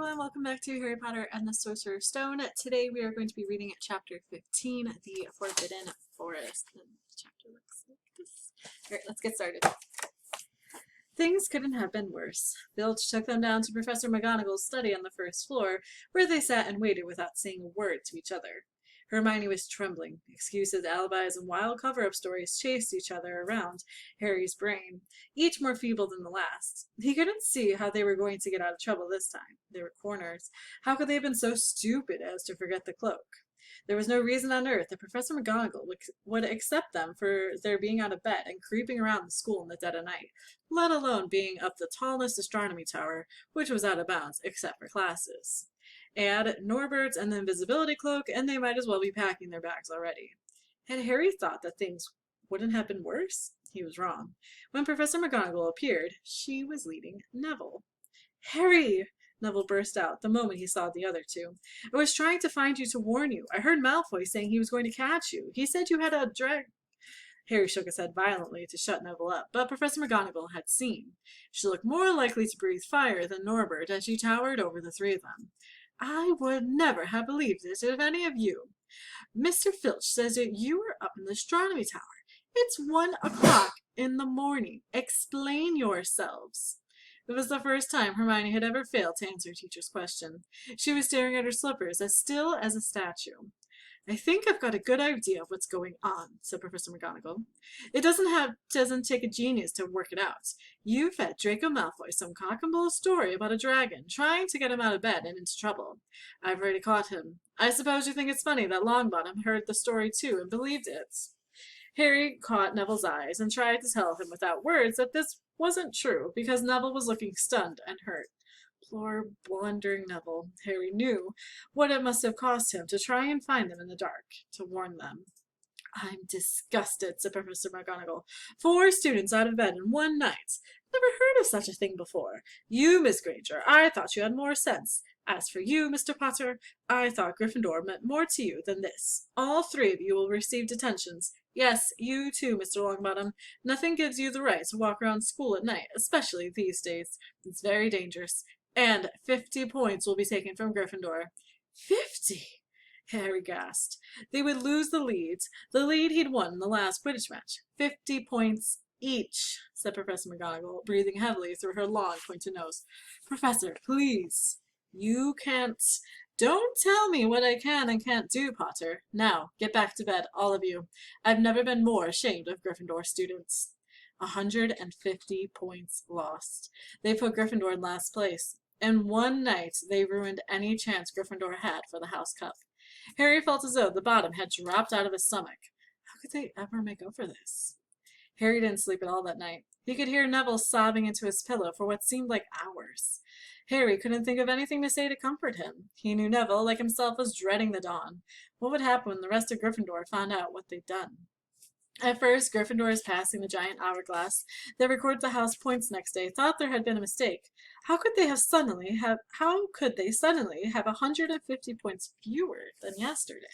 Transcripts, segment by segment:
and welcome back to Harry Potter and the Sorcerer's Stone. Today we are going to be reading chapter 15, The Forbidden Forest. And the chapter looks like this. Alright, let's get started. Things couldn't have been worse. Filch took them down to Professor McGonagall's study on the first floor, where they sat and waited without saying a word to each other. Hermione was trembling. Excuses, alibis, and wild cover-up stories chased each other around Harry's brain, each more feeble than the last. He couldn't see how they were going to get out of trouble this time. They were corners. How could they have been so stupid as to forget the cloak? There was no reason on earth that Professor McGonagall would accept them for their being out of bed and creeping around the school in the dead of night, let alone being up the tallest astronomy tower, which was out of bounds except for classes. Add Norbert's and the invisibility cloak, and they might as well be packing their bags already. Had Harry thought that things wouldn't have been worse? He was wrong. When Professor McGonagall appeared, she was leading Neville. "Harry!" Neville burst out the moment he saw the other two. "I was trying to find you to warn you. I heard Malfoy saying he was going to catch you. He said you had a Harry shook his head violently to shut Neville up, but Professor McGonagall had seen. She looked more likely to breathe fire than Norbert as she towered over the three of them. "I would never have believed it of any of you. Mr. Filch says that you were up in the astronomy tower. It's 1 o'clock in the morning. Explain yourselves." It was the first time Hermione had ever failed to answer a teacher's question. She was staring at her slippers, as still as a statue. "I think I've got a good idea of what's going on," said Professor McGonagall. "It doesn't take a genius to work it out. You fed Draco Malfoy some cock and bull story about a dragon, trying to get him out of bed and into trouble. I've already caught him. I suppose you think it's funny that Longbottom heard the story too and believed it." Harry caught Neville's eyes and tried to tell him without words that this wasn't true, because Neville was looking stunned and hurt. Poor, blundering Neville. Harry knew what it must have cost him to try and find them in the dark, to warn them. "I'm disgusted," said Professor McGonagall. 4 students out of bed in one night. Never heard of such a thing before. You, Miss Granger, I thought you had more sense. As for you, Mr. Potter, I thought Gryffindor meant more to you than this. All 3 of you will receive detentions. Yes, you too, Mr. Longbottom. Nothing gives you the right to walk around school at night, especially these days. It's very dangerous. And 50 points will be taken from Gryffindor." 50! Harry gasped. They would lose the lead he'd won in the last Quidditch match. 50 points each, said Professor McGonagall, breathing heavily through her long, pointed nose. "Professor, please. You can't. Don't tell me what I can and can't do, Potter. Now, get back to bed, all of you. I've never been more ashamed of Gryffindor students." 150 points lost. They put Gryffindor in last place. In one night, they ruined any chance Gryffindor had for the House Cup. Harry felt as though the bottom had dropped out of his stomach. How could they ever make up for this? Harry didn't sleep at all that night. He could hear Neville sobbing into his pillow for what seemed like hours. Harry couldn't think of anything to say to comfort him. He knew Neville, like himself, was dreading the dawn. What would happen when the rest of Gryffindor found out what they'd done? At first, Gryffindors passing the giant hourglass that recorded the house points next day thought there had been a mistake. How could they suddenly have 150 points fewer than yesterday?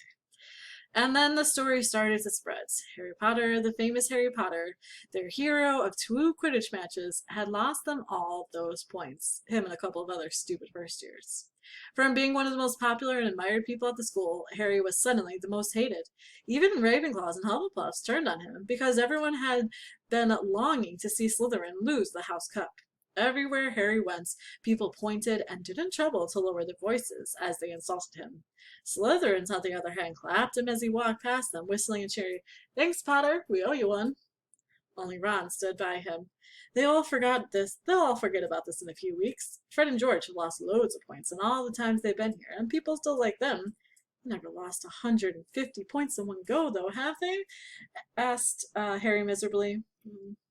And then the story started to spread. Harry Potter, the famous Harry Potter, their hero of 2 Quidditch matches, had lost them all those points, him and a couple of other stupid first years. From being one of the most popular and admired people at the school, Harry was suddenly the most hated. Even Ravenclaws and Hufflepuffs turned on him, because everyone had been longing to see Slytherin lose the House Cup. Everywhere Harry went, people pointed and didn't trouble to lower their voices as they insulted him. Slytherins, on the other hand, clapped him as he walked past them, whistling and cheering, "Thanks, Potter, we owe you one." Only Ron stood by him. They'll all forget about this in a few weeks. Fred and George have lost loads of points in all the times they've been here, and people still like them. Never lost 150 points in one go, though, have they? Asked Harry miserably.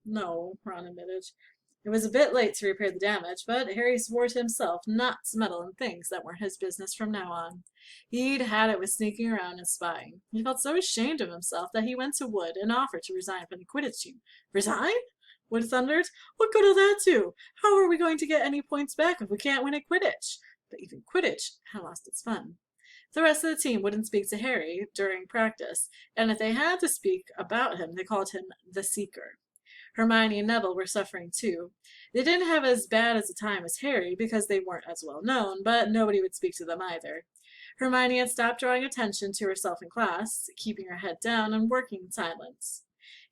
"No," Ron admitted. It was a bit late to repair the damage, but Harry swore to himself not to meddle in things that weren't his business from now on. He'd had it with sneaking around and spying. He felt so ashamed of himself that he went to Wood and offered to resign from the Quidditch team. "Resign?" Wood thundered. "What good will that do? How are we going to get any points back if we can't win at Quidditch?" But even Quidditch had lost its fun. The rest of the team wouldn't speak to Harry during practice, and if they had to speak about him, they called him the Seeker. Hermione and Neville were suffering too. They didn't have as bad as a time as Harry because they weren't as well known, but nobody would speak to them either. Hermione had stopped drawing attention to herself in class, keeping her head down and working in silence.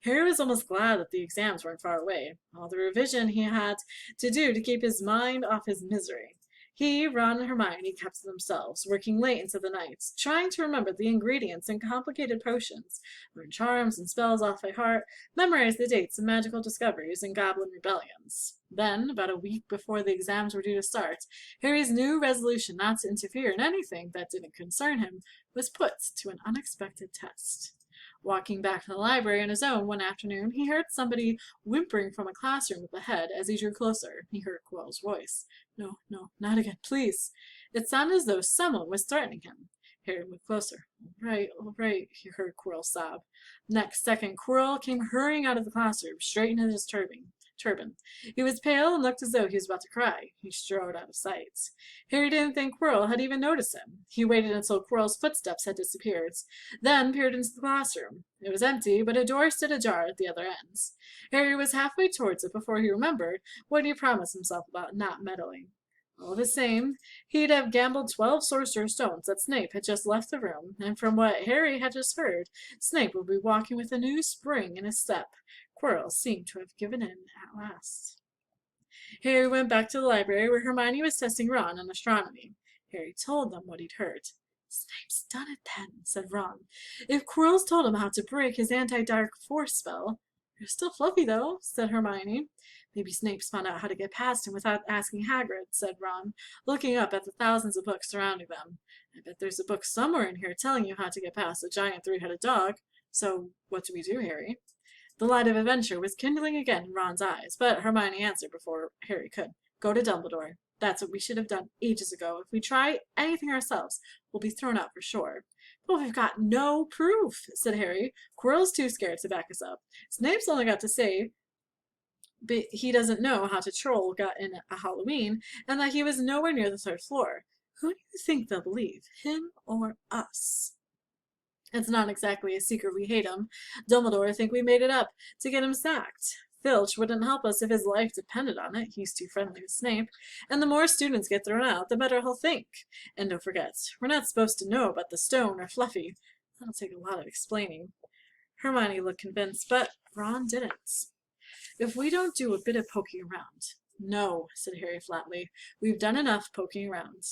Harry was almost glad that the exams weren't far away, all the revision he had to do to keep his mind off his misery. He, Ron, and Hermione kept to themselves, working late into the nights, trying to remember the ingredients in complicated potions, learn charms and spells off by heart, memorize the dates of magical discoveries and goblin rebellions. Then, about a week before the exams were due to start, Harry's new resolution not to interfere in anything that didn't concern him was put to an unexpected test. Walking back to the library on his own one afternoon, he heard somebody whimpering from a classroom up ahead. As he drew closer, he heard Quirrell's voice. No, no, not again, please. It sounded as though someone was threatening him. Harry moved closer. All right, he heard Quirrell sob. Next second, Quirrell came hurrying out of the classroom, straight into his turban. He was pale and looked as though he was about to cry. He strode out of sight. Harry didn't think Quirrell had even noticed him. He waited until Quirrell's footsteps had disappeared, then peered into the classroom. It was empty, but a door stood ajar at the other end. Harry was halfway towards it before he remembered what he promised himself about not meddling. All the same, he'd have gambled 12 Sorcerer stones that Snape had just left the room, and from what Harry had just heard, Snape would be walking with a new spring in his step. Quirrell seemed to have given in at last. Harry went back to the library where Hermione was testing Ron on astronomy. Harry told them what he'd heard. Snape's done it then, said Ron. If Quirrell's told him how to break his anti-dark force spell. You're still fluffy, though, said Hermione. Maybe Snape's found out how to get past him without asking Hagrid, said Ron, looking up at the thousands of books surrounding them. I bet there's a book somewhere in here telling you how to get past a giant three-headed dog. So what do we do, Harry? The light of adventure was kindling again in Ron's eyes, but Hermione answered before Harry could. Go to Dumbledore. That's what we should have done ages ago. If we try anything ourselves, we'll be thrown out for sure. But we've got no proof, said Harry. Quirrell's too scared to back us up. Snape's only got to say but he doesn't know how to troll got in a Halloween, and that he was nowhere near the third floor. Who do you think they'll believe, him or us? It's not exactly a secret we hate him. Dumbledore think we made it up to get him sacked. Filch wouldn't help us if his life depended on it. He's too friendly with Snape. And the more students get thrown out, the better he'll think. And don't forget, we're not supposed to know about the stone or Fluffy. That'll take a lot of explaining. Hermione looked convinced, but Ron didn't. If we don't do a bit of poking around. No, said Harry flatly. We've done enough poking around.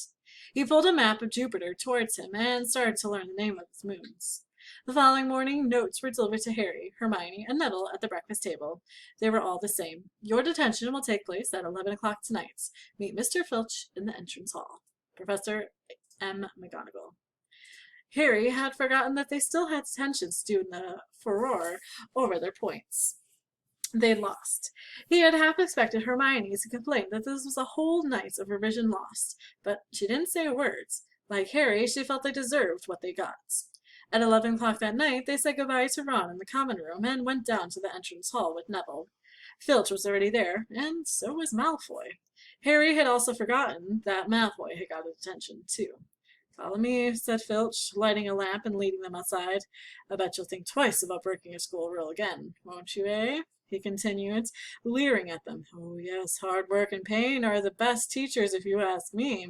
He pulled a map of Jupiter towards him and started to learn the name of its moons. The following morning, notes were delivered to Harry, Hermione, and Neville at the breakfast table. They were all the same. Your detention will take place at 11 o'clock tonight. Meet Mr. Filch in the entrance hall. Professor M. McGonagall. Harry had forgotten that they still had detentions due in the furore over their points they'd lost. He had half expected Hermione to complain that this was a whole night of revision lost, but she didn't say a word. Like Harry, she felt they deserved what they got. At 11 o'clock that night, they said goodbye to Ron in the common room and went down to the entrance hall with Neville. Filch was already there, and so was Malfoy. Harry had also forgotten that Malfoy had got a detention, too. Follow me, said Filch, lighting a lamp and leading them outside. I bet you'll think twice about breaking a school rule again, won't you, eh? He continued, leering at them. Oh, yes, hard work and pain are the best teachers, if you ask me.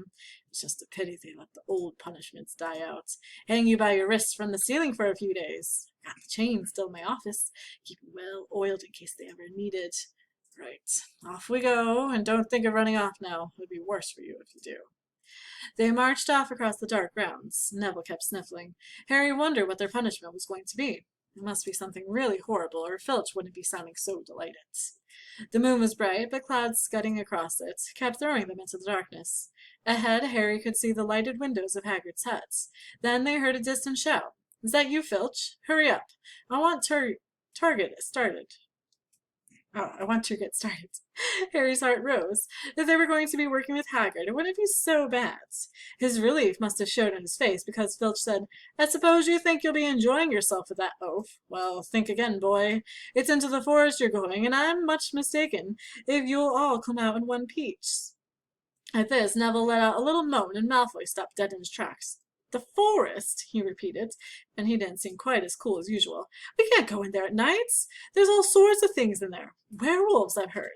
It's just a pity they let the old punishments die out. Hang you by your wrists from the ceiling for a few days. Got the chain still in my office. Keep it well oiled in case they ever need it. Right, off we go, and don't think of running off now. It would be worse for you if you do. They marched off across the dark grounds. Neville kept sniffling. Harry wondered what their punishment was going to be. It must be something really horrible, or Filch wouldn't be sounding so delighted. The moon was bright, but clouds scudding across it kept throwing them into the darkness. Ahead, Harry could see the lighted windows of Hagrid's hut. Then they heard a distant shout. Is that you, Filch? Hurry up. I want to get started. Harry's heart rose. If they were going to be working with Hagrid, it wouldn't be so bad. His relief must have showed in his face because Filch said, I suppose you think you'll be enjoying yourself with that oaf. Well, think again, boy. It's into the forest you're going, and I'm much mistaken if you'll all come out in one piece. At this, Neville let out a little moan, and Malfoy stopped dead in his tracks. The forest, he repeated, and he didn't seem quite as cool as usual. We can't go in there at nights. There's all sorts of things in there. Werewolves, I've heard.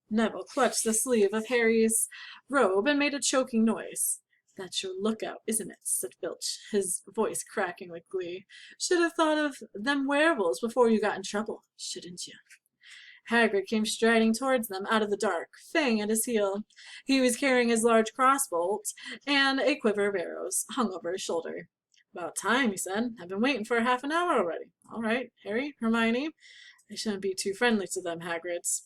Neville clutched the sleeve of Harry's robe and made a choking noise. That's your lookout, isn't it? Said Filch, his voice cracking with glee. Should have thought of them werewolves before you got in trouble, shouldn't you? Hagrid came striding towards them out of the dark, Fang at his heel. He was carrying his large crossbolt, and a quiver of arrows hung over his shoulder. About time, he said. I've been waiting for half an hour already. All right, Harry, Hermione. I shouldn't be too friendly to them, Hagrid,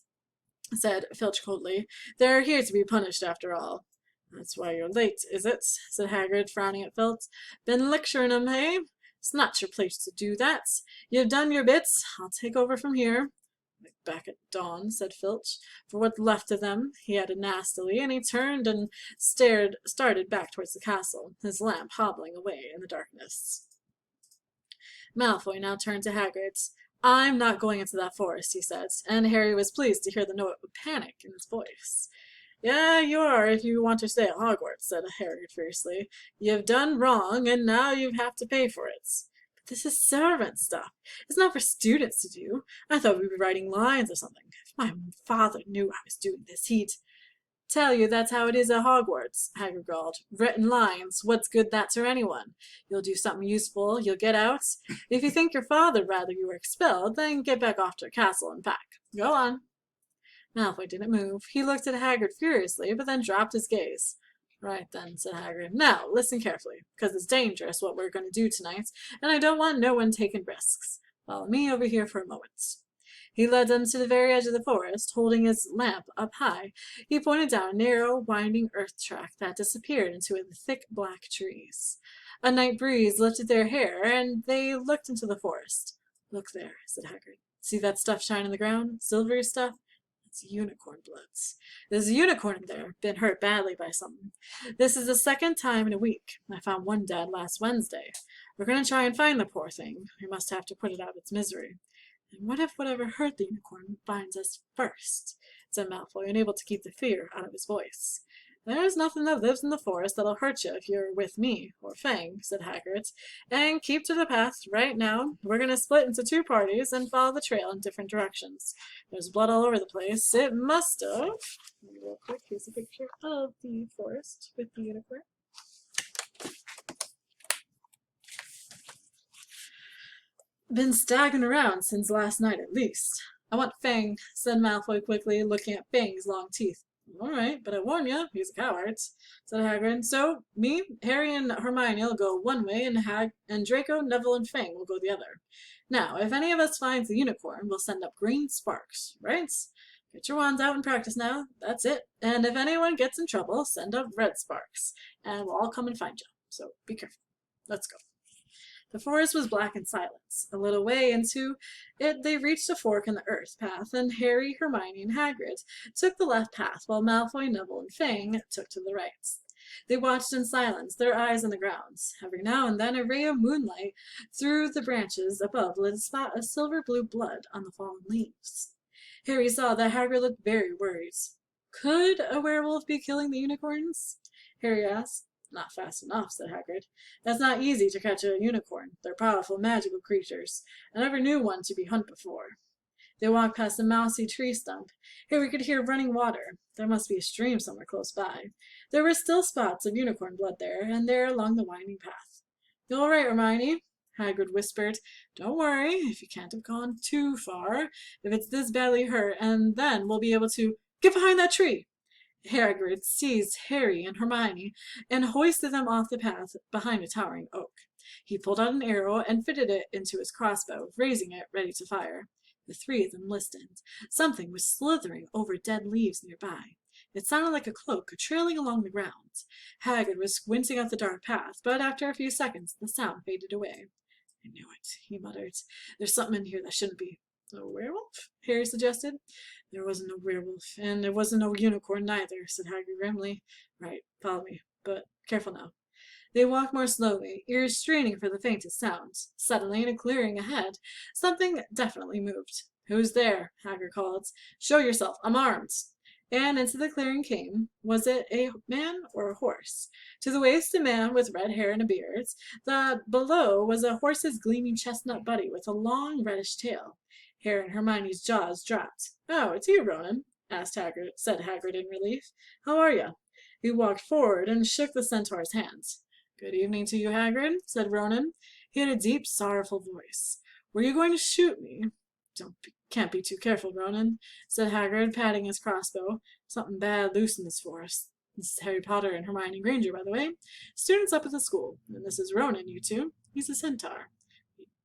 said Filch coldly. They're here to be punished, after all. That's why you're late, is it? Said Hagrid, frowning at Filch. Been lecturing 'em, eh? It's not your place to do that. You've done your bits. I'll take over from here. Back at dawn, said Filch. For what's left of them, he added nastily, and he turned and started back towards the castle, his lamp hobbling away in the darkness. Malfoy now turned to Hagrid. I'm not going into that forest, he said, and Harry was pleased to hear the note of panic in his voice. Yeah, you are, if you want to stay at Hogwarts, said Harry fiercely. You've done wrong, and now you have to pay for it. This is servant stuff. It's not for students to do. I thought we'd be writing lines or something. If my father knew I was doing this, he'd tell you that's how it is at Hogwarts, Hagrid growled. Written lines. What's good that to anyone? You'll do something useful, you'll get out. If you think your father'd rather you were expelled, then get back off to the castle and pack. Go on. Malfoy didn't move. He looked at Hagrid furiously, but then dropped his gaze. Right then, said Hagrid. Now, listen carefully, because it's dangerous what we're going to do tonight, and I don't want no one taking risks. Follow me over here for a moment. He led them to the very edge of the forest, holding his lamp up high. He pointed down a narrow, winding earth track that disappeared into the thick black trees. A night breeze lifted their hair, and they looked into the forest. Look there, said Hagrid. See that stuff shine in the ground? Silvery stuff? It's unicorn bloods. There's a unicorn in there, been hurt badly by something. This is the second time in a week. I found one dead last Wednesday. We're going to try and find the poor thing. We must have to put it out of its misery. And what if whatever hurt the unicorn finds us first? Said Malfoy, unable to keep the fear out of his voice. There's nothing that lives in the forest that'll hurt you if you're with me, or Fang, said Hagrid. And keep to the path right now. We're going to split into two parties and follow the trail in different directions. There's blood all over the place. It must have... Real quick, here's a picture of the forest with the unicorn. Been staggering around since last night at least. I want Fang, said Malfoy quickly, looking at Fang's long teeth. All right, but I warn you, he's a coward, said Hagrid. So, me, Harry, and Hermione will go one way, and Draco, Neville, and Fang will go the other. Now, if any of us finds the unicorn, we'll send up green sparks, right? Get your wands out and practice now. That's it. And if anyone gets in trouble, send up red sparks, and we'll all come and find you. So, be careful. Let's go. The forest was black in silence. A little way into it, they reached a fork in the earth path, and Harry, Hermione, and Hagrid took the left path, while Malfoy, Neville, and Fang took to the right. They watched in silence, their eyes on the ground. Every now and then, a ray of moonlight through the branches above lit a spot of silver-blue blood on the fallen leaves. Harry saw that Hagrid looked very worried. Could a werewolf be killing the unicorns? Harry asked. Not fast enough, said Hagrid. That's not easy to catch a unicorn. They're powerful, magical creatures. I never knew one to be hunted before. They walked past a mousy tree stump. Here we could hear running water. There must be a stream somewhere close by. There were still spots of unicorn blood there, and there along the winding path. You all right, Hermione? Hagrid whispered. Don't worry, if you can't have gone too far. If it's this badly hurt, and then we'll be able to... Get behind that tree! Hagrid seized Harry and Hermione and hoisted them off the path behind a towering oak. He pulled out an arrow and fitted it into his crossbow, raising it ready to fire. The three of them listened. Something was slithering over dead leaves nearby. It sounded like a cloak trailing along the ground. Hagrid was squinting at the dark path, but after a few seconds the sound faded away. I knew it, he muttered. There's something in here that shouldn't be. A werewolf? Harry suggested. There wasn't no werewolf, and there wasn't no unicorn neither, said Hagrid grimly. Right, follow me, but careful now. They walked more slowly, ears straining for the faintest sounds. Suddenly, in a clearing ahead, something definitely moved. Who's there? Hagrid called. Show yourself, I'm armed. and into the clearing came. Was it a man or a horse? To the waist a man with red hair and a beard. The below was a horse's gleaming chestnut body with a long reddish tail. Harry and Hermione's jaws dropped. "Oh, it's you, Ronan," said Hagrid in relief. "How are you?" He walked forward and shook the centaur's hand. "Good evening to you, Hagrid," said Ronan. He had a deep, sorrowful voice. "Were you going to shoot me?" Can't be too careful, Ronan," said Hagrid, patting his crossbow. "Something bad loose in this forest. This is Harry Potter and Hermione Granger, by the way. Students up at the school. And this is Ronan, you two. He's a centaur."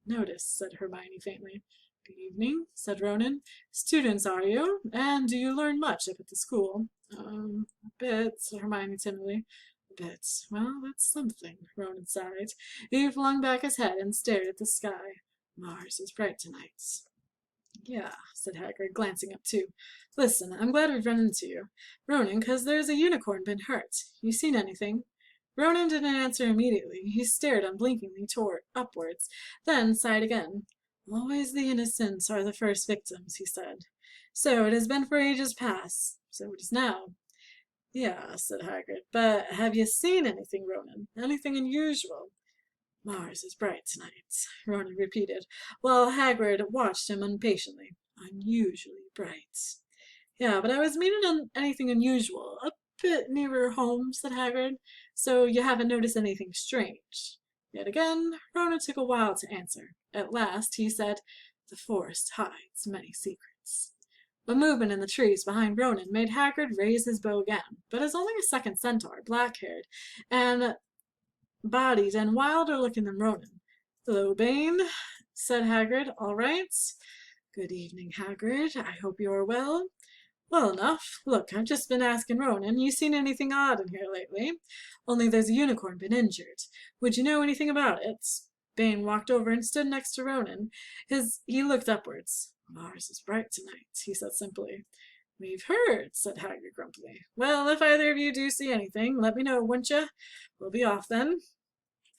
"Notice," said Hermione faintly. "Good evening," said Ronan. "Students, are you? And do you learn much up at the school?" A bit," said Hermione timidly. "A bit. Well, that's something," Ronan sighed. He flung back his head and stared at the sky. "Mars is bright tonight." "Yeah," said Hagrid, glancing up too. "Listen, I'm glad we've run into you, Ronan, 'cause there's a unicorn been hurt. You seen anything?" Ronan didn't answer immediately. He stared unblinkingly upwards, then sighed again. "Always the innocents are the first victims," he said. "So it has been for ages past. So it is now." "Yeah," said Hagrid. "But have you seen anything, Ronan? Anything unusual?" "Mars is bright tonight," Ronan repeated, while Hagrid watched him impatiently. "Unusually bright." "Yeah, but I was meaning anything unusual. A bit nearer home," said Hagrid. "So you haven't noticed anything strange?" Yet again, Ronan took a while to answer. At last he said, "The forest hides many secrets." A movement in the trees behind Ronan made Hagrid raise his bow again, but as only a second centaur, black-haired and bodied and wilder looking than Ronan. "Hello, Bane," said Hagrid. "All right?" "Good evening, Hagrid. I hope you are well." "Well enough. Look, I've just been asking Ronan, you seen anything odd in here lately? Only there's a unicorn been injured. Would you know anything about it?" Bane walked over and stood next to Ronan. He looked upwards. "Mars is bright tonight," he said simply. "We've heard," said Hagrid grumpily. "Well, if either of you do see anything, let me know, won't you? We'll be off then."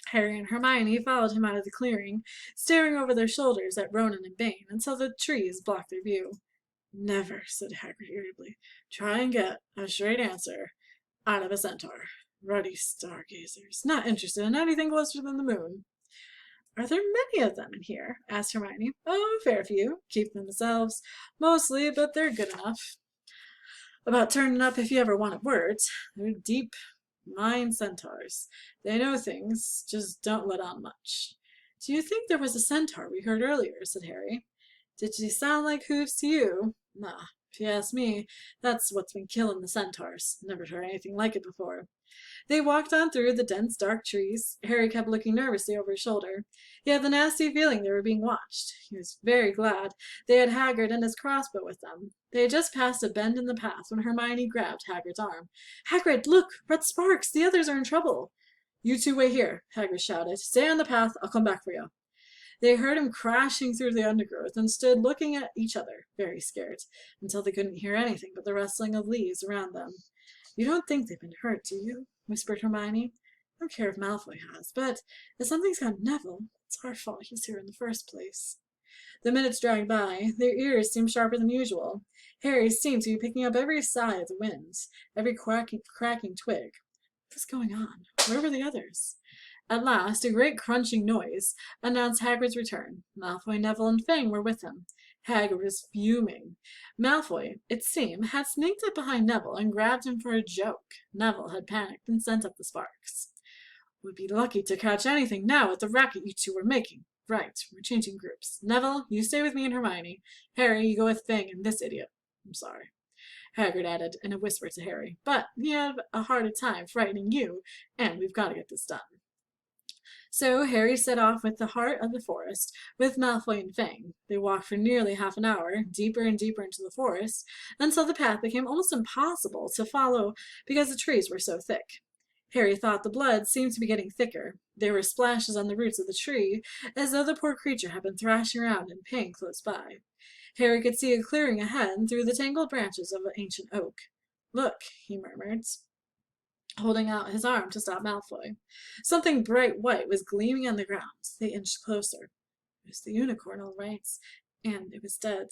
Harry and Hermione followed him out of the clearing, staring over their shoulders at Ronan and Bane until the trees blocked their view. "Never," said Hagrid irritably, "try and get a straight answer out of a centaur. Ruddy stargazers, not interested in anything closer than the moon." "Are there many of them in here?" asked Hermione. "Oh, a fair few. Keep them themselves, mostly, but they're good enough about turning up if you ever wanted words. They're deep mind centaurs. They know things, just don't let on much." "Do you think there was a centaur we heard earlier?" said Harry. "Did she sound like hoofs to you?" "Nah, if you ask me, that's what's been killing the centaurs. Never heard anything like it before." They walked on through the dense, dark trees. Harry kept looking nervously over his shoulder. He had the nasty feeling they were being watched. He was very glad they had Hagrid and his crossbow with them. They had just passed a bend in the path when Hermione grabbed Hagrid's arm. "Hagrid, look! Red sparks! The others are in trouble!" "You two wait here," Hagrid shouted. "Stay on the path. I'll come back for you." They heard him crashing through the undergrowth and stood looking at each other, very scared, until they couldn't hear anything but the rustling of leaves around them. "You don't think they've been hurt, do you?" whispered Hermione. "I don't care if Malfoy has, but if something's got Neville, it's our fault he's here in the first place." The minutes dragged by. Their ears seemed sharper than usual. Harry's seemed to be picking up every sigh of the wind, every cracking twig. What was going on? Where were the others? At last, a great crunching noise announced Hagrid's return. Malfoy, Neville, and Fang were with him. Hagrid was fuming. Malfoy, it seemed, had sneaked up behind Neville and grabbed him for a joke. Neville had panicked and sent up the sparks. "We'd be lucky to catch anything now with the racket you two were making. Right, we're changing groups. Neville, you stay with me and Hermione. Harry, you go with Fang and this idiot. I'm sorry," Hagrid added in a whisper to Harry, "but he had a harder time frightening you, and we've got to get this done." So Harry set off with the heart of the forest, with Malfoy and Fang. They walked for nearly half an hour, deeper and deeper into the forest, until the path became almost impossible to follow because the trees were so thick. Harry thought the blood seemed to be getting thicker. There were splashes on the roots of the tree, as though the poor creature had been thrashing around in pain close by. Harry could see a clearing ahead through the tangled branches of an ancient oak. "Look," he murmured, holding out his arm to stop Malfoy. Something bright white was gleaming on the ground. They inched closer. It was the unicorn, all right, and it was dead.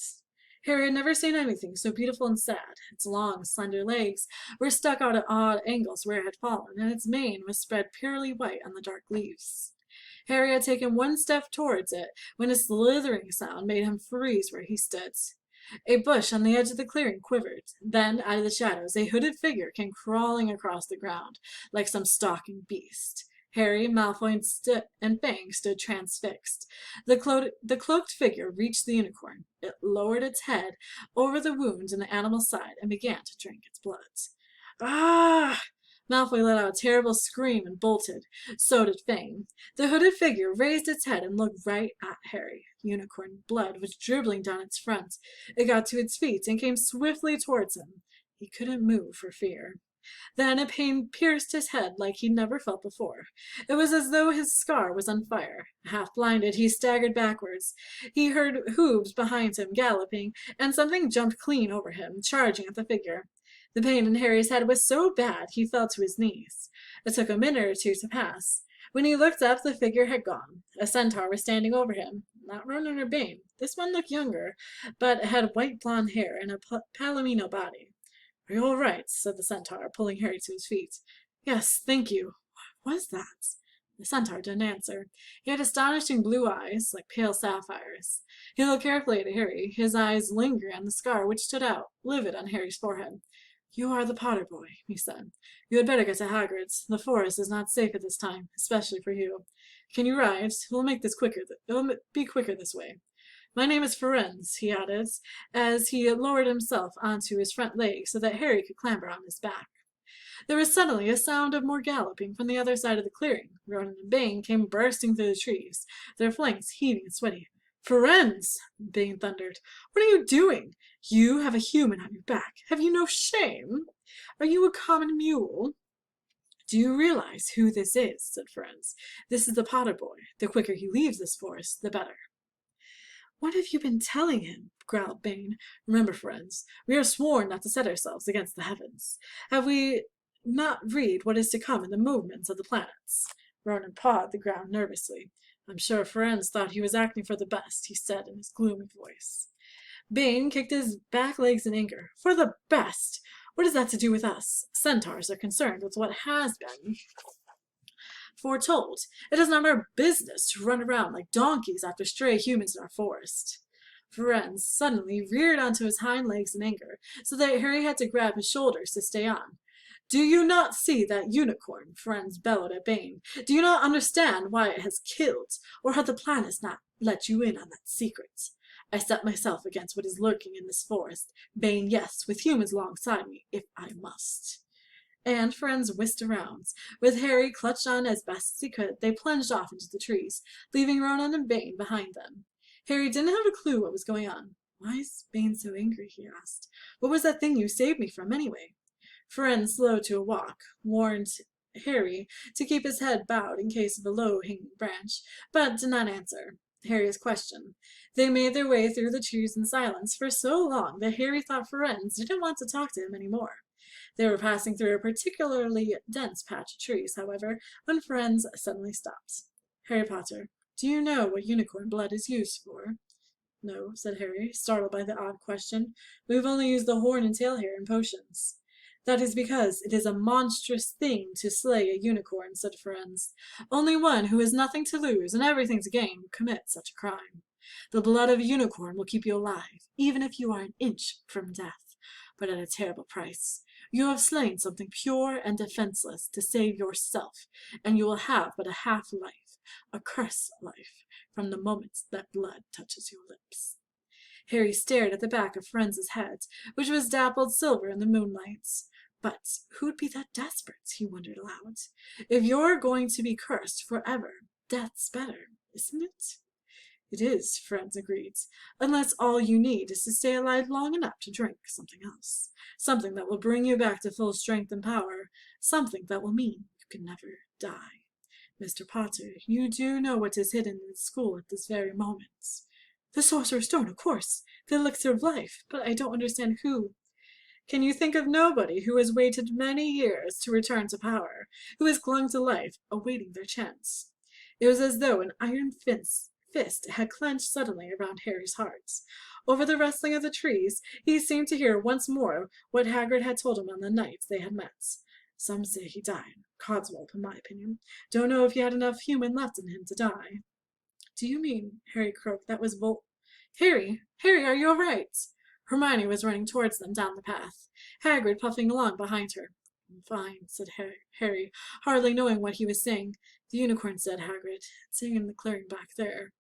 Harry had never seen anything so beautiful and sad. Its long, slender legs were stuck out at odd angles where it had fallen, and its mane was spread purely white on the dark leaves. Harry had taken one step towards it when a slithering sound made him freeze where he stood. A bush on the edge of the clearing quivered. Then, out of the shadows, a hooded figure came crawling across the ground, like some stalking beast. Harry, Malfoy, and Fang stood transfixed. The cloaked figure reached the unicorn. It lowered its head over the wound in the animal's side and began to drink its blood. Ah! Malfoy let out a terrible scream and bolted. So did Fang. The hooded figure raised its head and looked right at Harry. Unicorn blood was dribbling down its front. It got to its feet and came swiftly towards him. He couldn't move for fear. Then a pain pierced his head like he'd never felt before. It was as though his scar was on fire. Half blinded, he staggered backwards. He heard hooves behind him galloping, and something jumped clean over him, charging at the figure. The pain in Harry's head was so bad he fell to his knees. It took a minute or two to pass. When he looked up, the figure had gone. A centaur was standing over him. Not Ronan or Bane. This one looked younger, but had white blonde hair and a palomino body. "Are you all right?" said the centaur, pulling Harry to his feet. "Yes, thank you. What was that?" The centaur didn't answer. He had astonishing blue eyes, like pale sapphires. He looked carefully at Harry, his eyes lingering on the scar which stood out, livid on Harry's forehead. "You are the Potter boy," he said. "You had better get to Hagrid's. The forest is not safe at this time, especially for you. Can you ride? It will be quicker this way. My name is Firenze," he added, as he lowered himself onto his front legs so that Harry could clamber on his back. There was suddenly a sound of more galloping from the other side of the clearing. Ronan and Bane came bursting through the trees, their flanks heaving and sweaty. "Firenze!" Bane thundered. "What are you doing? You have a human on your back. Have you no shame? Are you a common mule?" "Do you realize who this is?" said Firenze. "This is the Potter boy. The quicker he leaves this forest, the better." "What have you been telling him?" growled Bane. "Remember, friends, we are sworn not to set ourselves against the heavens. Have we not read what is to come in the movements of the planets?" Ronan pawed the ground nervously. "I'm sure Firenze thought he was acting for the best," he said in his gloomy voice. Bane kicked his back legs in anger. "For the best? What has that to do with us? Centaurs are concerned with what has been foretold. It is not our business to run around like donkeys after stray humans in our forest." Firenze suddenly reared onto his hind legs in anger, so that Harry had to grab his shoulders to stay on. "Do you not see that unicorn?" Firenze bellowed at Bane. "Do you not understand why it has killed, or how the plan has not let you in on that secret? I set myself against what is lurking in this forest. Bane, yes, with humans alongside me, if I must." And Firenze whisked around. With Harry clutched on as best as he could, they plunged off into the trees, leaving Ronan and Bane behind them. Harry didn't have a clue what was going on. "Why is Bane so angry?" he asked. "What was that thing you saved me from, anyway?" Firenze, slowed to a walk, warned Harry to keep his head bowed in case of a low-hanging branch, but did not answer Harry's question. They made their way through the trees in silence for so long that Harry thought Firenze didn't want to talk to him any more. They were passing through a particularly dense patch of trees, however, when Firenze suddenly stopped. "Harry Potter, do you know what unicorn blood is used for?" "No," said Harry, startled by the odd question. "We've only used the horn and tail hair in potions." "That is because it is a monstrous thing to slay a unicorn," said Firenze. "Only one who has nothing to lose and everything to gain would commit such a crime. The blood of a unicorn will keep you alive, even if you are an inch from death, but at a terrible price. You have slain something pure and defenseless to save yourself, and you will have but a half-life, a cursed life, from the moment that blood touches your lips." Harry stared at the back of Firenze's head, which was dappled silver in the moonlight. But who'd be that desperate, he wondered aloud. If you're going to be cursed forever, death's better, isn't it? "It is," Firenze agreed, "unless all you need is to stay alive long enough to drink something else. Something that will bring you back to full strength and power. Something that will mean you can never die. Mr. Potter, you do know what is hidden in the school at this very moment." "The Sorcerer's Stone, of course. The elixir of life. But I don't understand who—" "Can you think of nobody who has waited many years to return to power, who has clung to life, awaiting their chance?" It was as though an iron fist had clenched suddenly around Harry's heart. Over the rustling of the trees, he seemed to hear once more what Hagrid had told him on the nights they had met. Some say he died. Codswallop, in my opinion. Don't know if he had enough human left in him to die. Do you mean, Harry croaked, that was Harry, are you all right? Hermione was running towards them down the path, Hagrid puffing along behind her. I'm fine, said Harry, hardly knowing what he was saying. The unicorn's dead, Hagrid. It's sitting in the clearing back there.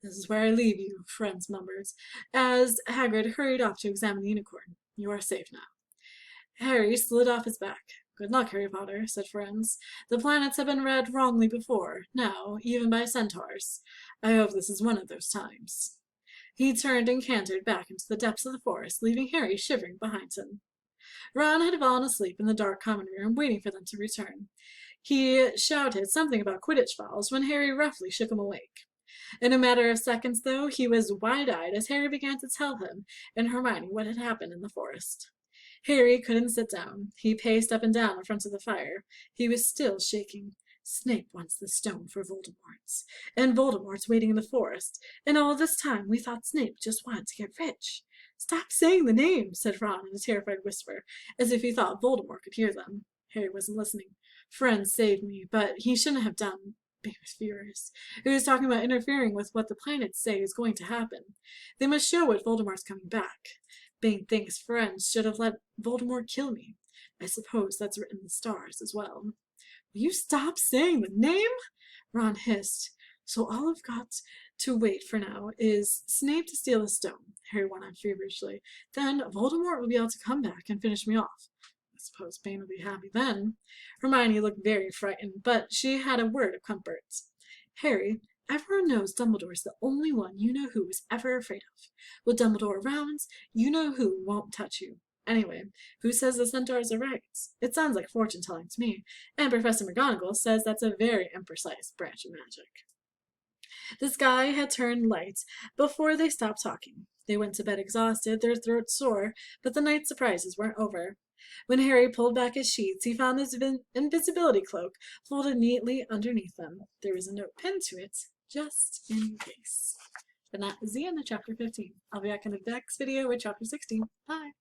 This is where I leave you, friends mumbled, as Hagrid hurried off to examine the unicorn. You are safe now. Harry slid off his back. Good luck, Harry Potter, said Firenze. The planets have been read wrongly before, now, even by centaurs. I hope this is one of those times. He turned and cantered back into the depths of the forest, leaving Harry shivering behind him. Ron had fallen asleep in the dark common room, waiting for them to return. He shouted something about Quidditch balls when Harry roughly shook him awake. In a matter of seconds, though, he was wide-eyed as Harry began to tell him and Hermione what had happened in the forest. Harry couldn't sit down. He paced up and down in front of the fire. He was still shaking. Snape wants the stone for Voldemort's, and Voldemort's waiting in the forest, and all this time we thought Snape just wanted to get rich. Stop saying the name, said Ron in a terrified whisper, as if he thought Voldemort could hear them. Harry wasn't listening. Friend saved me, but he shouldn't have done. He was furious. He was talking about interfering with what the planets say is going to happen. They must show what Voldemort's coming back. Bane thinks friends should have let Voldemort kill me. I suppose that's written in the stars as well. Will you stop saying the name? Ron hissed. So all I've got to wait for now is Snape to steal the stone, Harry went on feverishly. Then Voldemort will be able to come back and finish me off. I suppose Bane will be happy then. Hermione looked very frightened, but she had a word of comfort. Harry, everyone knows Dumbledore's the only one you know who is ever afraid of. With Dumbledore around, you know who won't touch you. Anyway, who says the centaurs are right? It sounds like fortune-telling to me, and Professor McGonagall says that's a very imprecise branch of magic. The sky had turned light before they stopped talking. They went to bed exhausted, their throats sore, but the night's surprises weren't over. When Harry pulled back his sheets, he found his invisibility cloak folded neatly underneath them. There was a note pinned to it, just in case. And that is the end of chapter 15. I'll be back in the next video with chapter 16. Bye!